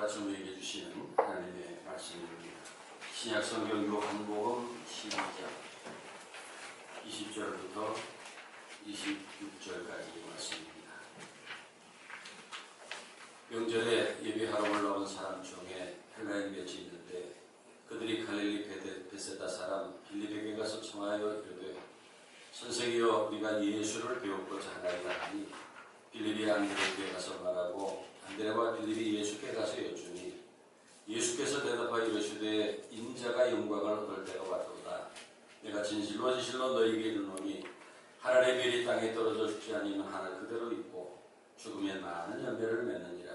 같이 우리에게 주시는 하나님의 말씀입니다. 신약성경 요한복음 12장 20절부터 26절까지 말씀입니다. 명절에 예배하러 올라온 사람 중에 헬라인 몇이 있는데 그들이 갈릴리 베세다 사람 빌립에게 가서 청하여 이르되 선생이여 우리가 예수를 배우고자 하나이다 하니 빌립이 안드레에게 가서 말하고 안드레와 빌립이 예수께 가서 여쭈니 예수께서 대답하여 이르시되 인자가 영광을 얻을 때가 왔도다. 내가 진실로 너희에게 이르노니 하늘의 별이 땅에 떨어져 죽지 아니면 하늘 그대로 있고 죽으면 많은 열매를 맺느니라.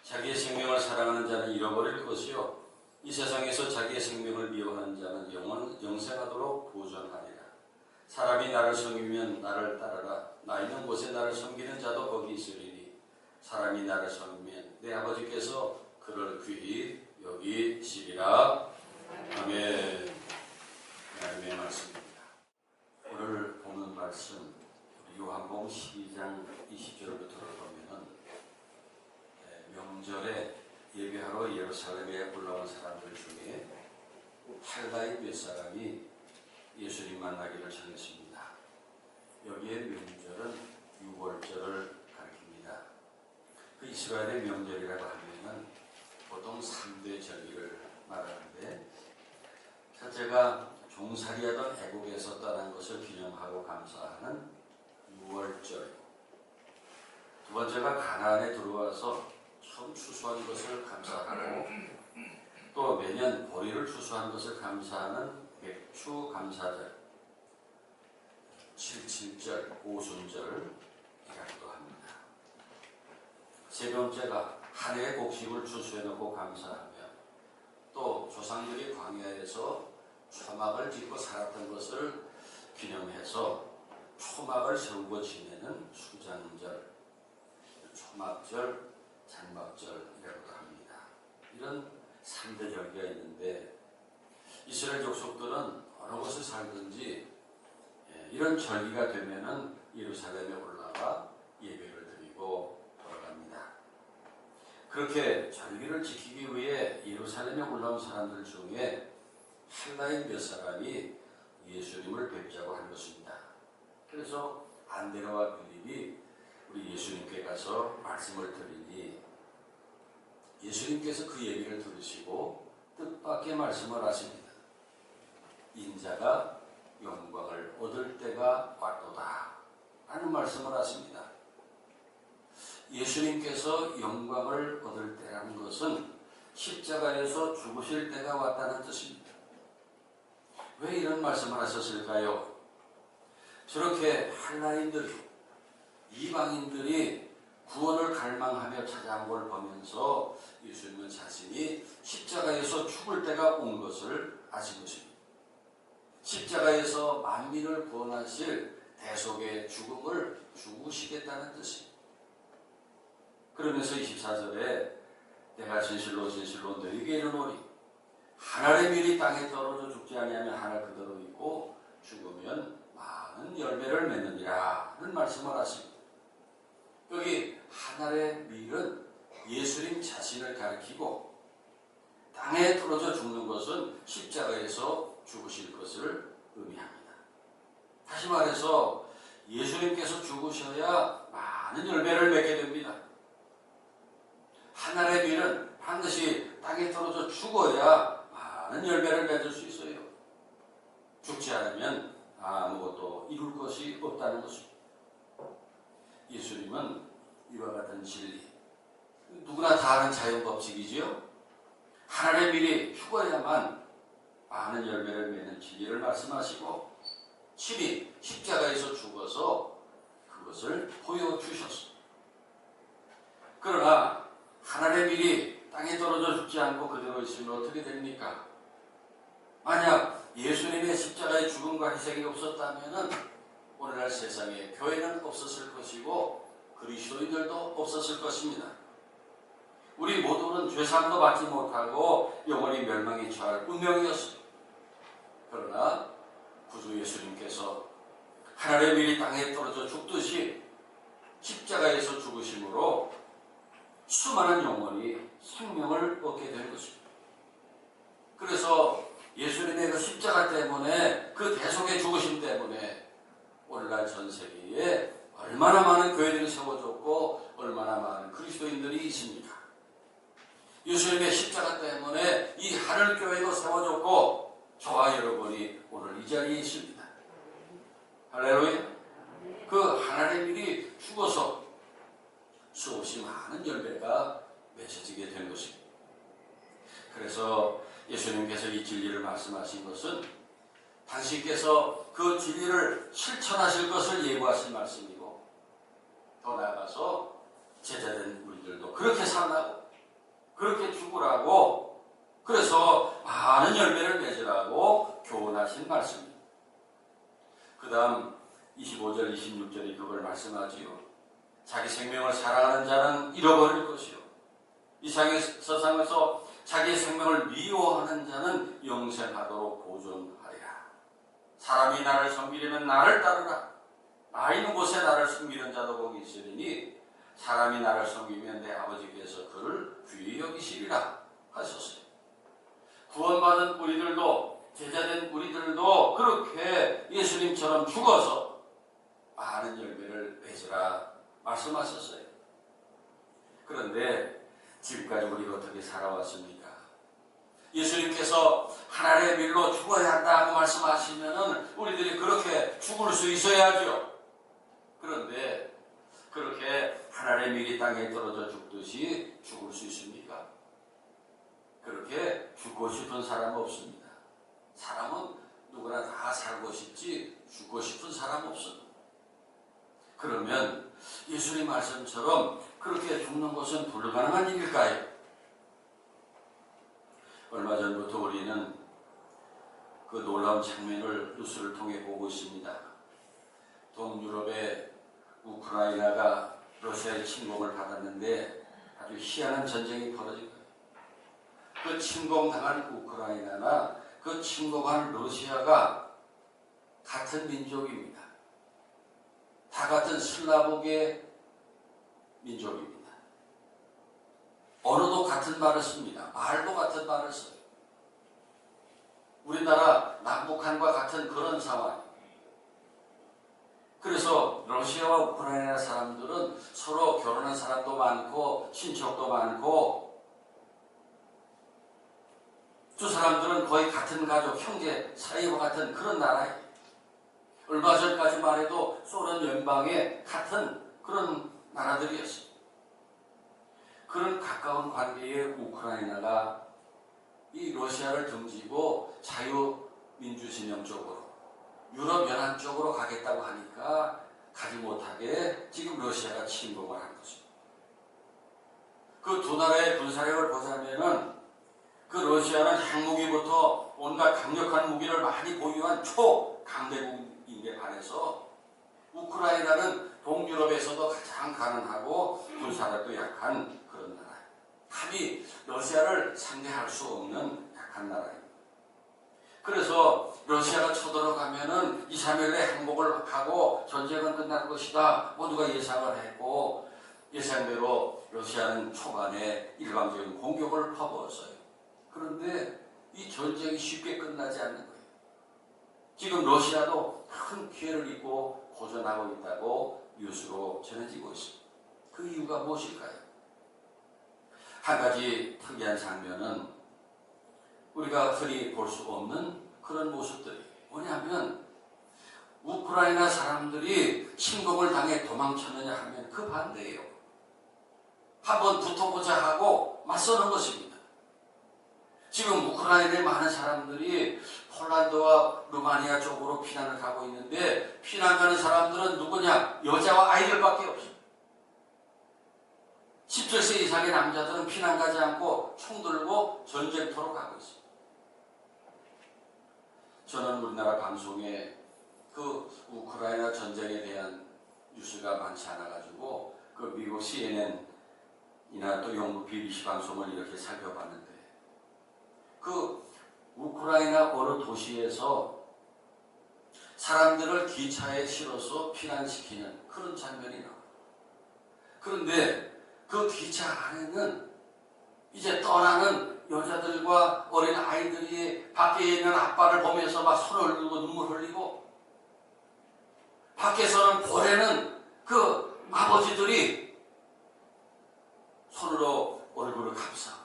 자기의 생명을 사랑하는 자는 잃어버릴 것이요 이 세상에서 자기의 생명을 미워하는 자는 영생하도록 보존하리라. 사람이 나를 섬기면 나를 따르라. 나 있는 곳에 나를 섬기는 자도 거기 있으리니 사람이 나를 섬기면 내 아버지께서 그를 귀히 여기시리라. 아멘. 하나님의 말씀입니다. 오늘 보는 말씀 요한복음 12장 20절부터 보면은 명절에 예배하러 예루살렘에 올라온 사람들 중에 헬라인 몇 사람이 예수님 만나기를 정했습니다. 여기에 명절은 유월절을 가리킵니다. 그 이스라엘의 명절이라고 하면은 보통 3대 절기를 말하는데 첫째가 종살이하던 애국에서 떠난 것을 기념하고 감사하는 유월절, 두 번째가 가나안에 들어와서 처음 추수한 것을 감사하고 또 매년 보리를 추수한 것을 감사하는 맥추 감사절, 77절 오순절이라고도 합니다. 세 번째가 한 해의 곡식을 추수해놓고 감사하며 또 조상들이 광야에서 초막을 짓고 살았던 것을 기념해서 초막을 세우고 지내는 수장절, 초막절, 장막절이라고도 합니다. 이런 3대 절기가 있는데 이스라엘 족속들은 어느 곳에 살든지 이런 절기가 되면은 예루살렘에 올라가 예배를 드리고 돌아갑니다. 그렇게 절기를 지키기 위해 예루살렘에 올라온 사람들 중에 헬라인 몇 사람이 예수님을 뵙자고 한 것입니다. 그래서 안드레와 빌립이 우리 예수님께 가서 말씀을 드리니 예수님께서 그 얘기를 들으시고 뜻밖의 말씀을 하십니다. 인자가 영광을 얻을 때가 왔도다 라는 말씀을 하십니다. 예수님께서 영광을 얻을 때라는 것은 십자가에서 죽으실 때가 왔다는 뜻입니다. 왜 이런 말씀을 하셨을까요? 저렇게 헬라인들이, 이방인들이 구원을 갈망하며 찾아온 걸 보면서 예수님은 자신이 십자가에서 죽을 때가 온 것을 아신 것입니다. 십자가에서 만민을 구원하실 대속의 죽음을 죽으시겠다는 뜻입니다. 그러면서 24절에 내가 진실로 너희에게 이르노니 하늘의 밀이 땅에 떨어져 죽지 아니하면 하늘 그대로 있고 죽으면 많은 열매를 맺느니라 하는 말씀을 하십니다. 여기 하늘의 밀은 예수님 자신을 가리키고 땅에 떨어져 죽는 것은 십자가에서 죽으실 것을 의미합니다. 다시 말해서 예수님께서 죽으셔야 많은 열매를 맺게 됩니다. 하늘의 밀은 반드시 땅에 떨어져 죽어야 많은 열매를 맺을 수 있어요. 죽지 않으면 아무것도 이룰 것이 없다는 것입니다. 예수님은 이와 같은 진리, 누구나 다 아는 자연법칙이지요. 하늘의 밀이 죽어야만 많은 열매를 맺는 진리를 말씀하시고 친히 십자가에서 죽어서 그것을 보여주셨습니다. 그러나 하늘의 밀이 땅에 떨어져 죽지 않고 그대로 있으면 어떻게 됩니까? 만약 예수님의 십자가의 죽음과 희생이 없었다면 오늘날 세상에 교회는 없었을 것이고 그리스도인들도 없었을 것입니다. 우리 모두는 죄사함도 받지 못하고 영원히 멸망에 처할 운명이었습니다. 그러나 구주 예수님께서 하늘의 밀이 땅에 떨어져 죽듯이 십자가에서 죽으심으로 수많은 영혼이 생명을 얻게 된 것입니다. 그래서 예수님의 그 십자가 때문에, 그 대속의 죽으심 때문에 오늘날 전 세계에 얼마나 많은 교회들이 세워졌고 얼마나 많은 그리스도인들이 있습니까? 예수님의 십자가 때문에 이 하늘교회도 세워졌고 저와 여러분이 오늘 이 자리에 있습니다. 할렐루야. 그 하나님의 일이 죽어서 수없이 많은 열매가 맺어지게 된 것입니다. 그래서 예수님께서 이 진리를 말씀하신 것은 당신께서 그 진리를 실천하실 것을 예고하신 말씀이고, 더 나아가서 제자된 우리들도 그렇게 살라고, 그렇게 죽으라고, 그래서 많은 열매를 맺으라고 교훈하신 말씀입니다. 그 다음 25절 26절이 그걸 말씀하지요. 자기 생명을 사랑하는 자는 잃어버릴 것이요, 이 세상에서 자기 생명을 미워하는 자는 영생하도록 보존하리라. 사람이 나를 섬기려면 나를 따르라. 나 있는 곳에 나를 섬기는 자도 거기 있으리니 사람이 나를 섬기면 내 아버지께서 그를 귀히 여기시리라 하셨어요. 구원받은 우리들도, 제자된 우리들도 그렇게 예수님처럼 죽어서 많은 열매를 맺으라 말씀하셨어요. 그런데 지금까지 우리가 어떻게 살아왔습니까? 예수님께서 하나님의 밀로 죽어야 한다고 말씀하시면은 우리들이 그렇게 죽을 수 있어야죠. 그런데 그렇게 하나님의 밀이 땅에 떨어져 죽듯이 죽을 수 있습니까? 그렇게 죽고 싶은 사람은 없습니다. 사람은 누구나 다 살고 싶지 죽고 싶은 사람 없습니다. 그러면 예수님 말씀처럼 그렇게 죽는 것은 불가능한 일일까요? 얼마 전부터 우리는 그 놀라운 장면을 뉴스를 통해 보고 있습니다. 동유럽의 우크라이나가 러시아의 침공을 받았는데 아주 희한한 전쟁이 벌어진 거예요. 그 침공당한 우크라이나나 그 침공한 러시아가 같은 민족입니다. 다 같은 슬라브계 민족입니다. 언어도 같은 말을 씁니다. 말도 같은 말을 써요. 우리나라 남북한과 같은 그런 상황. 그래서 러시아와 우크라이나 사람들은 서로 결혼한 사람도 많고 친척도 많고, 두 사람들은 거의 같은 가족, 형제 사이와 같은 그런 나라예요. 얼마 전까지만 해도 소련 연방의 같은 그런 나라들이었어요. 그런 가까운 관계의 우크라이나가 이 러시아를 등지고 자유민주진영 쪽으로, 유럽연합 쪽으로 가겠다고 하니까 가지 못하게 지금 러시아가 침공을 한 거죠. 그 두 나라의 군사력을 보자면은 그 러시아는 핵무기부터 온갖 강력한 무기를 많이 보유한 초강대국인데 반해서 우크라이나는 동유럽에서도 가장 가난하고 군사력도 약한 그런 나라예요. 감히 러시아를 상대할 수 없는 약한 나라입니다. 그래서 러시아가 쳐들어가면은 2, 3일 내에 항복을 하고 전쟁은 끝날 것이다 모두가 예상을 했고, 예상대로 러시아는 초반에 일방적인 공격을 퍼부었어요. 그런데 이 전쟁이 쉽게 끝나지 않는 거예요. 지금 러시아도 큰 피해를 입고 고전하고 있다고 뉴스로 전해지고 있습니다. 그 이유가 무엇일까요? 한 가지 특이한 장면은 우리가 흔히 볼 수 없는 그런 모습들이 뭐냐면, 우크라이나 사람들이 침공을 당해 도망쳤느냐 하면 그 반대예요. 한번 붙어보자 하고 맞서는 것입니다. 지금 우크라이나에 많은 사람들이 폴란드와 루마니아 쪽으로 피난을 가고 있는데, 피난 가는 사람들은 누구냐? 여자와 아이들밖에 없어요. 17세 이상의 남자들은 피난 가지 않고 총 들고 전쟁터로 가고 있어요. 저는 우리나라 방송에 그 우크라이나 전쟁에 대한 뉴스가 많지 않아가지고 그 미국 CNN이나 또 영국 BBC 방송을 이렇게 살펴봤는데, 그 우크라이나 어느 도시에서 사람들을 기차에 실어서 피난시키는 그런 장면이 나와요. 그런데 그 기차 안에는 이제 떠나는 여자들과 어린 아이들이 밖에 있는 아빠를 보면서 막 손을 들고 눈물 흘리고, 밖에서는 보내는 그 아버지들이 손으로 얼굴을 감싸고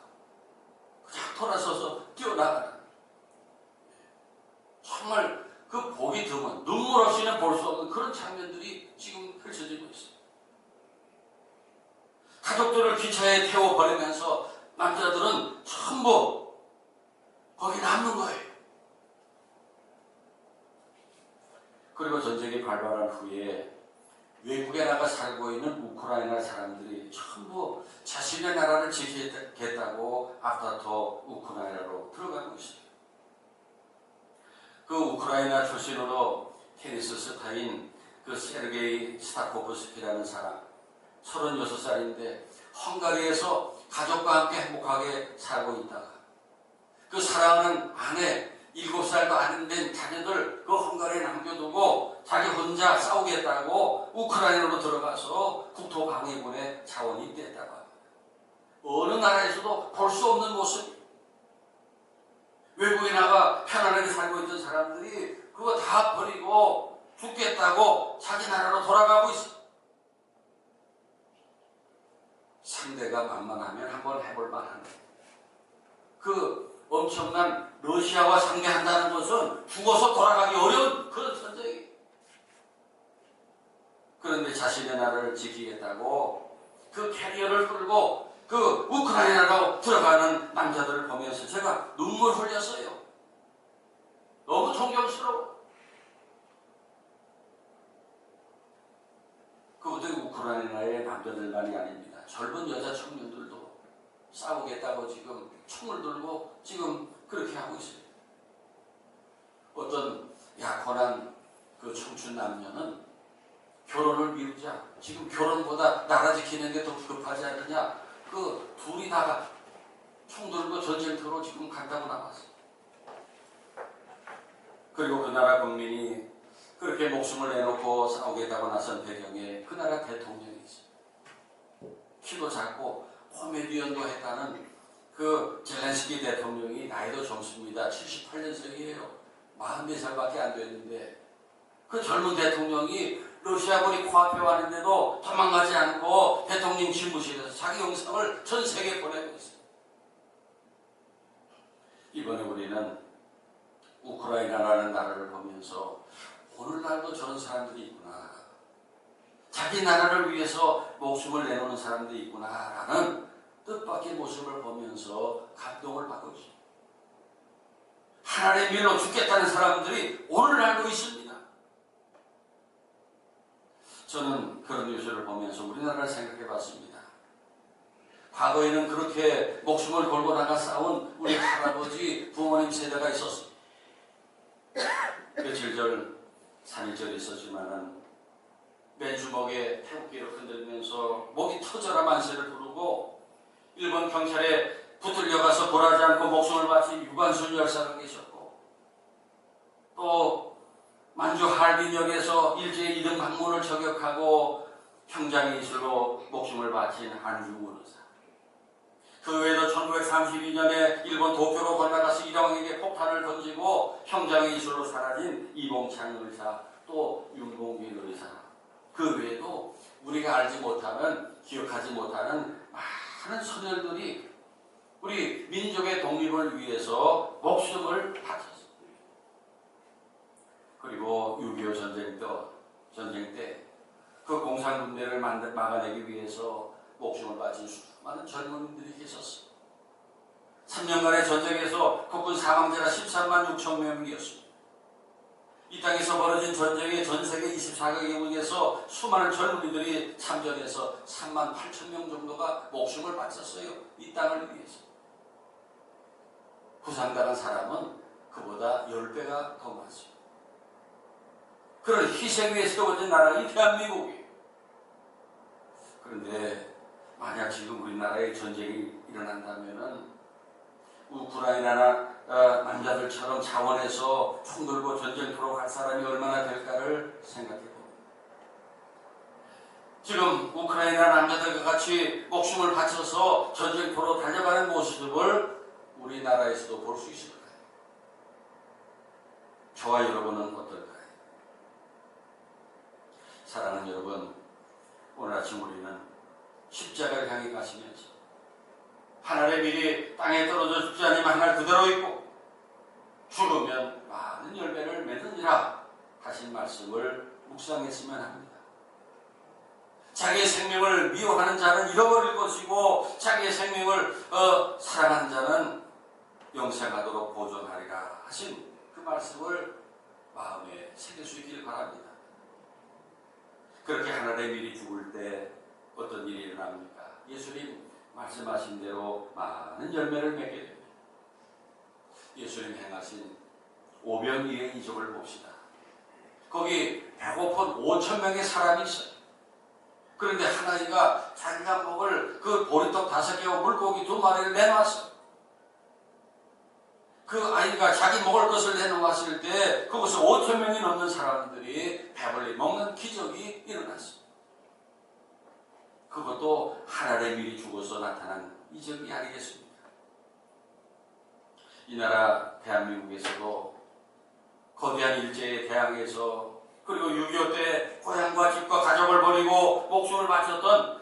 그냥 돌아서서 뛰어나가는, 정말 그 보기 드문, 눈물 없이는 볼 수 없는 그런 장면들이 지금 펼쳐지고 있습니다. 가족들을 기차에 태워버리면서 남자들은 전부 거기 남는 거예요. 그리고 전쟁이 발발한 후에 외국에 나가 살고 있는 우크라이나 사람들이 전부 자신의 나라를 지키겠다고 앞다퉈 우크라이나로 들어가고 있습니다. 그 우크라이나 출신으로 테니스 스타인 그 세르게이 스타코프스키라는 사람, 36살인데 헝가리에서 가족과 함께 행복하게 살고 있다가 그 사랑하는 아내, 7살도 안 된 자녀들 그 헝가리에 남겨두고 자기 혼자 싸우겠다고 우크라이나로 들어가서 국토방위군의 자원이 됐다고 합니다. 어느 나라에서도 볼 수 없는 모습. 외국에 나가 편안하게 살고 있던 사람들이 그거 다 버리고 죽겠다고 자기 나라로 돌아가고 있어. 상대가 만만하면 한번 해볼 만한데, 그 엄청난 러시아와 상대한다는 것은 죽어서 돌아가기 어려운 그런 전쟁이. 그런데 자신의 나라를 지키겠다고 그 캐리어를 끌고 그 우크라이나로 들어가는 남자들을 보면서 제가 눈물 흘렸어요. 너무 존경스러워. 그것도 우크라이나의 남자들만이 아닙니다. 젊은 여자 청년들도 싸우겠다고 지금 총을 들고 지금 그렇게 하고 있어요. 어떤 약혼한 그 청춘 남녀는 결혼을 미루자, 지금 결혼보다 나라 지키는 게 더 급하지 않느냐, 그 둘이 다가 총 들고 전쟁터로 지금 간다고 나왔어요. 그리고 그 나라 국민이 그렇게 목숨을 내놓고 싸우겠다고 나선 배경에 그 나라 대통령이 있어요. 키도 작고 코미디언도 했다는 그 젤렌스키 대통령이 나이도 젊습니다. 78년생이에요. 44살밖에 안 됐는데 그 젊은 대통령이 러시아군이 코앞에 왔는데도 도망가지 않고 대통령 집무실에서 자기 영상을 전 세계에 보내고 있어요. 이번에 우리는 우크라이나라는 나라를 보면서 오늘날도 저런 사람들이 있구나, 자기 나라를 위해서 목숨을 내놓는 사람들이 있구나라는 뜻밖의 모습을 보면서 감동을 받고 있습니다. 하나님의 일로 죽겠다는 사람들이 오늘날도 있습니다. 저는 그런 뉴스를 보면서 우리나라를 생각해 봤습니다. 과거에는 그렇게 목숨을 걸고 나가 싸운 우리 할아버지, 부모님 세대가 있었습니다. 며칠 전 3.1절이 있었지만은 맨주먹에 태극기를 흔들면서 목이 터져라 만세를 부르고 일본 경찰에 붙들려가서 벌하지 않고 목숨을 바친 유관순 열사가 계셨고, 또 만주 할빈역에서 일제히 이등 방문을 저격하고 형장의 이슬로 목숨을 바친 한중훈 의사, 그 외에도 1932년에 일본 도쿄로 건너가서 일왕에게 폭탄을 던지고 형장의 이슬로 사라진 이봉창 의사, 또 윤봉길 의사, 그 외에도 우리가 알지 못하는, 기억하지 못하는 많은 선열들이 우리 민족의 독립을 위해서 목숨을 바쳤습니다. 그리고 6.25 전쟁 때 그 공산군대를 막아내기 위해서 목숨을 바친 수많은 젊은이들이 계셨습니다. 3년간의 전쟁에서 국군 사망자가 13만 6천 명이었습니다. 이 땅에서 벌어진 전쟁에 전 세계 24개국에서 수많은 젊은이들이 참전해서 3만 8천 명 정도가 목숨을 바쳤어요. 이 땅을 위해서. 부상당한 사람은 그보다 10배가 더 많습니다. 그런 희생 위에 세워진 나라가 이 대한민국이에요. 그런데 만약 지금 우리나라에 전쟁이 일어난다면은 우크라이나나 남자들처럼 자원해서 총 들고 전쟁터로 갈 사람이 얼마나 될까를 생각해 봅니다. 지금 우크라이나 남자들과 같이 목숨을 바쳐서 전쟁터로 달려가는 모습을 우리나라에서도 볼 수 있을 거예요. 저와 여러분은 어떨까요? 사랑하는 여러분, 오늘 아침 우리는 십자가를 향해 가시면서 하늘의 밀이 땅에 떨어져 죽지 아니면 하늘 그대로 있고 죽으면 많은 열매를 맺느니라 하신 말씀을 묵상했으면 합니다. 자기의 생명을 미워하는 자는 잃어버릴 것이고 자기의 생명을 사랑하는 자는 영생하도록 보존하리라 하신 그 말씀을 마음에 새길 수 있길 바랍니다. 그렇게 하늘의 밀이 죽을 때 어떤 일이 일어납니까? 예수님 말씀하신 대로 많은 열매를 맺게 됩니다. 예수님 행하신 오병이의 이적을 봅시다. 거기 배고픈 5,000명의 사람이 있어요. 그런데 하나님가 자기가 먹을 그 보리떡 5개와 물고기 2마리를 내놨어요. 그 아이가 자기 먹을 것을 내놓았을 때 그곳에 5,000명이 넘는 사람들이 배불리 먹는 기적이 일어났어요. 그것도 하늘의 밀이 죽어서 나타난 이적이 아니겠습니까? 이 나라 대한민국에서도 거대한 일제에 대항해서 그리고 6.25 때 고향과 집과 가족을 버리고 목숨을 바쳤던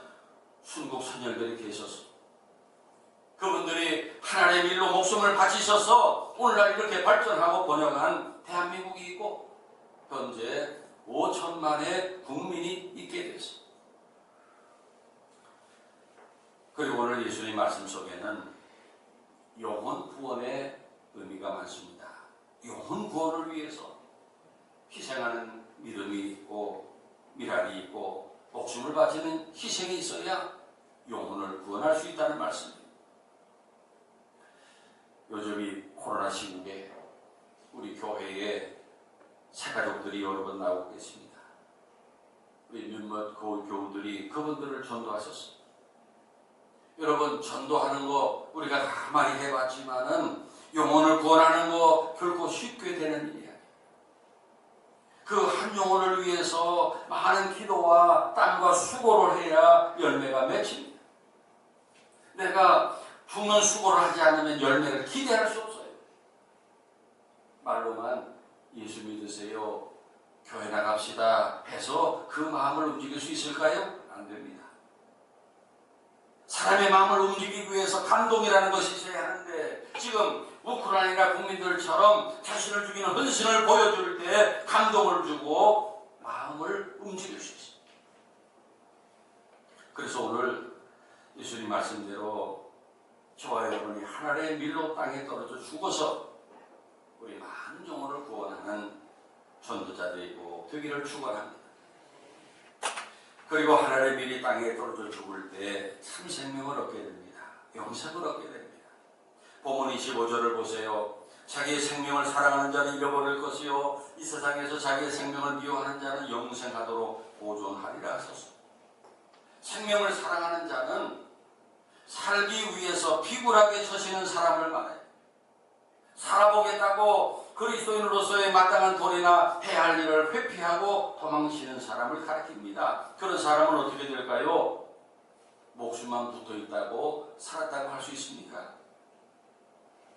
순국 선열들이 계셨습니다. 그분들이 하나님의 일로 목숨을 바치셔서 오늘날 이렇게 발전하고 번영한 대한민국이 있고 현재 5천만의 국민이 있게 됐습니다. 그리고 오늘 예수님 말씀 속에는 영혼 구원의 의미가 많습니다. 영혼 구원을 위해서 희생하는 믿음이 있고 미랄이 있고 목숨을 바치는 희생이 있어야 영혼을 구원할 수 있다는 말씀입니다. 요즘 이 코로나 시국에 우리 교회에 새가족들이 여러 번 나오고 계십니다. 우리 몇몇 교우들이 그분들을 전도하셨습니다. 여러분, 전도하는 거 우리가 가만히 해봤지만은 영혼을 구원하는 거 결코 쉽게 되는 일이 아니에요. 그 한 영혼을 위해서 많은 기도와 땀과 수고를 해야 열매가 맺힙니다. 내가 죽는 수고를 하지 않으면 열매를 기대할 수 없어요. 말로만 예수 믿으세요, 교회 나갑시다 해서 그 마음을 움직일 수 있을까요? 안 됩니다. 사람의 마음을 움직이기 위해서 감동이라는 것이 있어야 하는데 지금 우크라이나 국민들처럼 자신을 죽이는 헌신을 보여줄 때 감동을 주고 마음을 움직일 수 있습니다. 그래서 오늘 예수님 말씀대로 저와 여러분이 하늘의 밀로 땅에 떨어져 죽어서 우리 많은 영혼을 구원하는 전도자들이고 되기를 축원합니다. 그리고 하늘의 밀이 땅에 떨어져 죽을 때 참 생명을 얻게 됩니다. 영생을 얻게 됩니다. 본문 25절을 보세요. 자기의 생명을 사랑하는 자는 잃어버릴 것이요 이 세상에서 자기의 생명을 미워하는 자는 영생하도록 보존하리라 하셨습니다. 생명을 사랑하는 자는 살기 위해서 비굴하게 처시는 사람을 말해요. 살아보겠다고 그리스도인으로서의 마땅한 도리나 해야 할 일을 회피하고 도망치는 사람을 가리킵니다. 그런 사람은 어떻게 될까요? 목숨만 붙어있다고 살았다고 할 수 있습니까?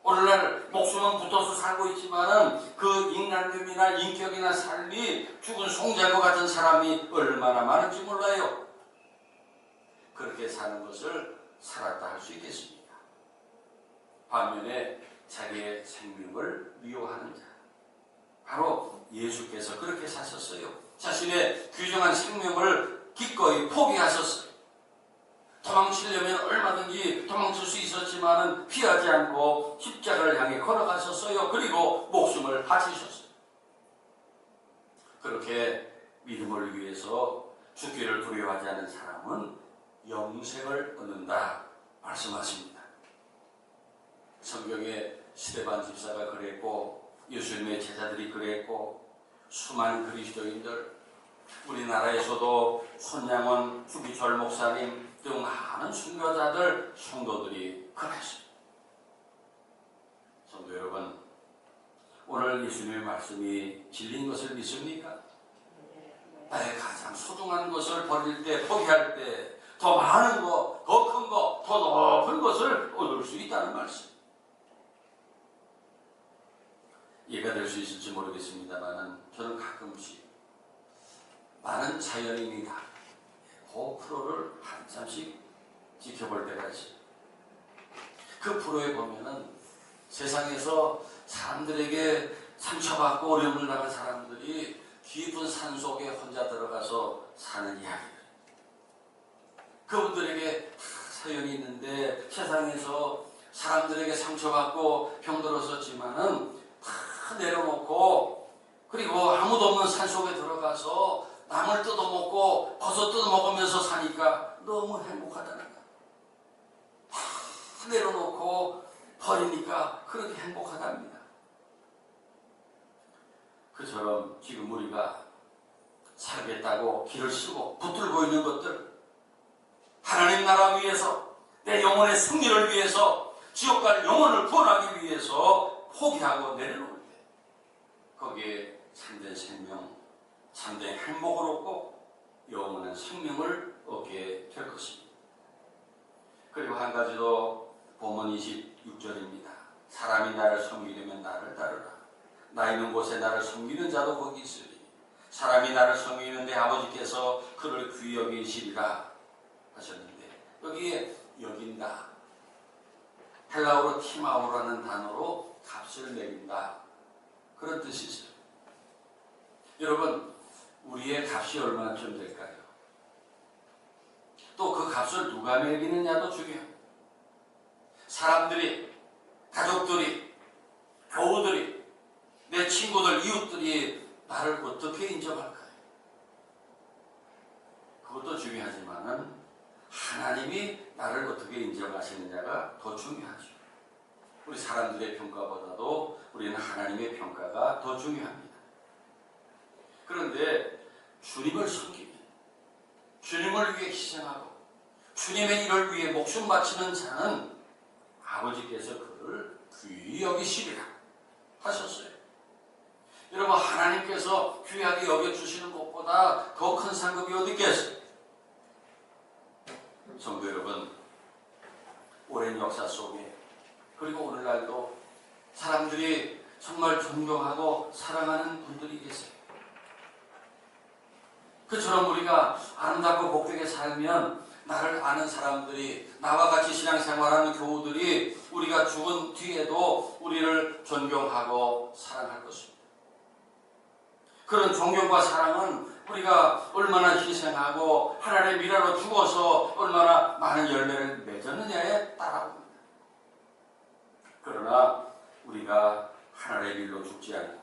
오늘날 목숨은 붙어서 살고 있지만은 그 인간됨이나 인격이나 삶이 죽은 송장과 같은 사람이 얼마나 많은지 몰라요. 그렇게 사는 것을 살았다 할 수 있겠습니까? 반면에 자기의 생명을 미워하는 자, 바로 예수께서 그렇게 사셨어요. 자신의 귀중한 생명을 기꺼이 포기하셨어요. 도망치려면 얼마든지 도망칠 수 있었지만은 피하지 않고 십자가를 향해 걸어가셨어요. 그리고 목숨을 바치셨어요. 그렇게 믿음을 위해서 죽기를 두려워하지 않은 사람은 영생을 얻는다 말씀하십니다. 성경에 스데반 집사가 그랬고 예수님의 제자들이 그랬고 수많은 그리스도인들, 우리나라에서도 손양원 주기철 목사님 등 많은 순교자들, 성도들이 그랬습니다. 성도 여러분, 오늘 예수님의 말씀이 진리인 것을 믿습니까? 나의 가장 소중한 것을 버릴 때, 포기할 때 더 많은 것, 더 큰 것, 더 높은 것을 얻을 수 있다는 말씀. 이해가 될 수 있을지 모르겠습니다만 저는 가끔씩 많은 자연인이다. 그 프로를 한참씩 지켜볼 때가 있어요. 그 프로에 보면은 세상에서 사람들에게 상처받고 어려움을 당한 사람들이 깊은 산속에 혼자 들어가서 사는 이야기들. 그분들에게 다 사연이 있는데 세상에서 사람들에게 상처받고 병들었었지만은 다 내려놓고 그리고 아무도 없는 산속에 들어가서 나물 뜯어먹고 버섯 뜯어먹으면서 사니까 너무 행복하다는 거야. 다 내려놓고 버리니까 그렇게 행복하답니다. 그처럼 지금 우리가 살겠다고 길을 쓰고 붙들고 있는 것들, 하나님 나라 위해서, 내 영혼의 승리를 위해서, 지옥 갈 영혼을 구원하기 위해서 포기하고 내려놓을 때 거기에 참된 생명, 참된 행복을 얻고 영원한 생명을 얻게 될 것입니다. 그리고 한 가지 더 본문 26절입니다. 사람이 나를 섬기려면 나를 따르라. 나 있는 곳에 나를 섬기는 자도 거기 있으리. 사람이 나를 섬기는 내 아버지께서 그를 귀히 여기시리라 하셨는데 여기에 여긴다, 헬라어로 티마오라는 단어로 값을 매긴다, 그런 뜻이 있어요. 여러분, 우리의 값이 얼마쯤 될까요? 또 그 값을 누가 매기느냐도 중요합니다. 사람들이, 가족들이, 교우들이, 내 친구들, 이웃들이 나를 어떻게 인정할까요? 그것도 중요하지만은 하나님이 나를 어떻게 인정하시느냐가 더 중요하죠. 우리 사람들의 평가보다도 우리는 하나님의 평가가 더 중요합니다. 그런데 주님을 섬기면, 주님을 위해 희생하고 주님의 일을 위해 목숨 바치는 자는 아버지께서 그를 귀히 여기시리라 하셨어요. 여러분, 하나님께서 귀하게 여겨주시는 것보다 더 큰 상급이 어디 있겠어요? 성도 여러분, 오랜 역사 속에 그리고 오늘날도 사람들이 정말 존경하고 사랑하는 분들이 계세요. 그처럼 우리가 아름답고 복되게 살면 나를 아는 사람들이, 나와 같이 신앙생활하는 교우들이 우리가 죽은 뒤에도 우리를 존경하고 사랑할 것입니다. 그런 존경과 사랑은 우리가 얼마나 희생하고 하나님의 미라로 죽어서 얼마나 많은 열매를 맺었느냐에 따라옵니다. 그러나 우리가 하나님의 일로 죽지 않고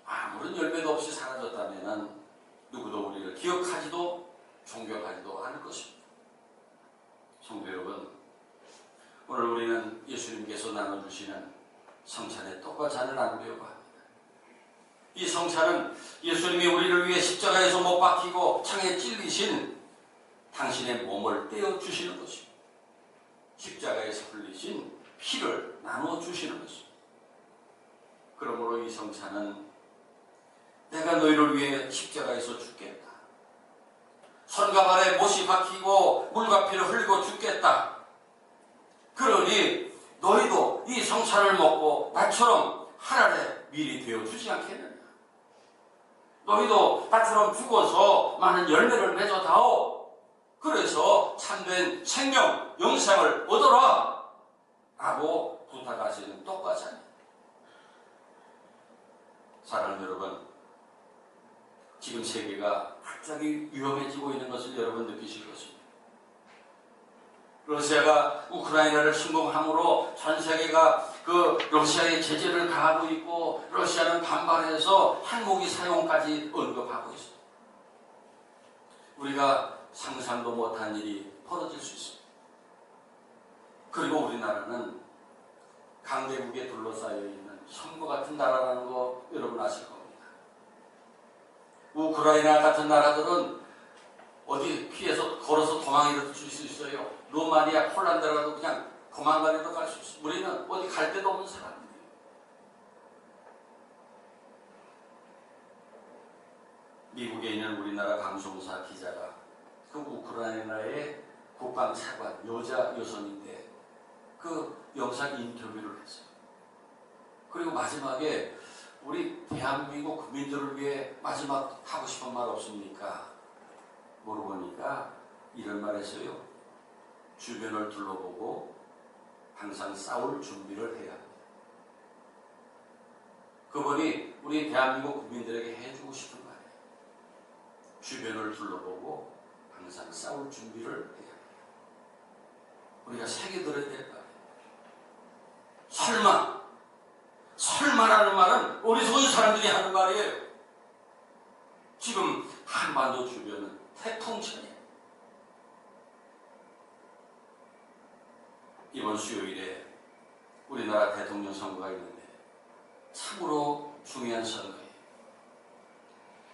아무런 열매도 없이 사라졌다면 누구도 우리를 기억하지도 존경하지도 않을 것입니다. 성도 여러분, 오늘 우리는 예수님께서 나눠주시는 성찬의 떡과 잔을 나누려고 합니다. 이 성찬은 예수님이 우리를 위해 십자가에서 못 박히고 창에 찔리신 당신의 몸을 떼어주시는 것입니다. 십자가에서 흘리신 피를 나눠주시는 것입니다. 그러므로 이 성찬은 내가 너희를 위해 십자가에서 죽겠다, 손과 발에 못이 박히고 물과 피를 흘리고 죽겠다, 그러니 너희도 이 성찬을 먹고 나처럼 하늘에 미리 되어주지 않겠느냐, 너희도 나처럼 죽어서 많은 열매를 맺어다오, 그래서 참된 생명, 영생을 얻어라 라고 부탁하시는 떡과 잔입니다. 사랑하는 여러분, 지금 세계가 갑자기 위험해지고 있는 것을 여러분 느끼실 것입니다. 러시아가 우크라이나를 침공함으로 전 세계가 그 러시아의 제재를 가하고 있고 러시아는 반발해서 핵무기 사용까지 언급하고 있습니다. 우리가 상상도 못한 일이 벌어질 수 있습니다. 그리고 우리나라는 강대국에 둘러싸여 있는 섬과 같은 나라라는 거 여러분 아실 겁니다. 우크라이나 같은 나라들은 어디 피해서 걸어서 도망이라도 줄 수 있어요. 루마니아, 폴란드라도 그냥 도망가려도 갈 수 있어요. 우리는 어디 갈 데도 없는 사람이에요. 미국에 있는 우리나라 방송사 기자가 그 우크라이나의 국방차관 여자 여성인데 그 영상 인터뷰를 했어요. 그리고 마지막에 우리 대한민국 국민들을 위해 마지막 하고 싶은 말 없습니까? 물어보니까 이런 말 했어요. 주변을 둘러보고 항상 싸울 준비를 해야 합니다. 그분이 우리 대한민국 국민들에게 해주고 싶은 말이에요. 주변을 둘러보고 항상 싸울 준비를 해야 합니다. 우리가 새겨들어야 될 말이에요. 설마라는 말은 어리석은 사람들이 하는 말이에요. 지금 한반도 주변은 태풍천이에요. 이번 수요일에 우리나라 대통령 선거가 있는데 참으로 중요한 선거예요.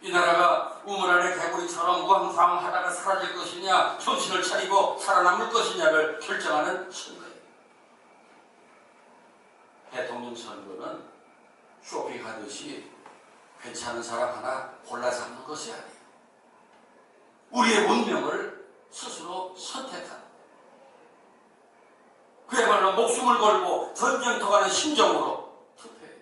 이 나라가 우물 안의 개구리처럼 우왕좌왕하다가 사라질 것이냐, 정신을 차리고 살아남을 것이냐를 결정하는 선거예요. 대통령 선거는 쇼핑하듯이 괜찮은 사람 하나 골라 잡는 것이 아니에요. 우리의 운명을 스스로 선택하는, 그야말로 목숨을 걸고 전쟁터 가는 심정으로 투표해요.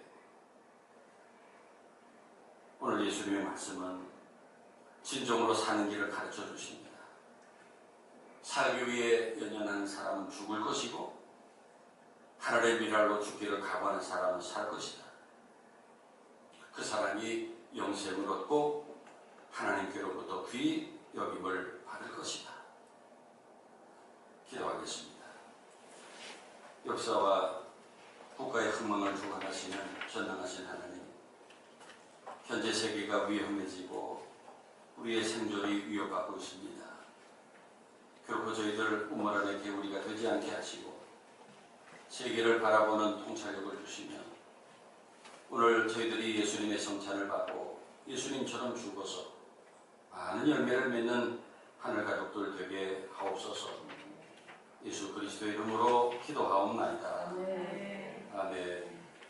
오늘 예수님의 말씀은 진정으로 사는 길을 가르쳐 주십니다. 살기 위해 연연하는 사람은 죽을 것이고 하늘의 미랄로 죽기를 각오하는 사람은 살 것이다. 그 사람이 영생을 얻고 하나님께로부터 귀히 여김을 받을 것이다. 기도하겠습니다. 역사와 국가의 흥망을 주관하시는 전능하신 하나님, 현재 세계가 위험해지고 우리의 생존이 위협받고 있습니다. 결코 저희들 우물 안의 개구리가 되지 않게 하시고 세계를 바라보는 통찰력을 주시며 오늘 저희들이 예수님의 성찬을 받고 예수님처럼 죽어서 많은 열매를 맺는 하늘 가족들 되게 하옵소서. 예수 그리스도의 이름으로 기도하옵나이다. 아멘.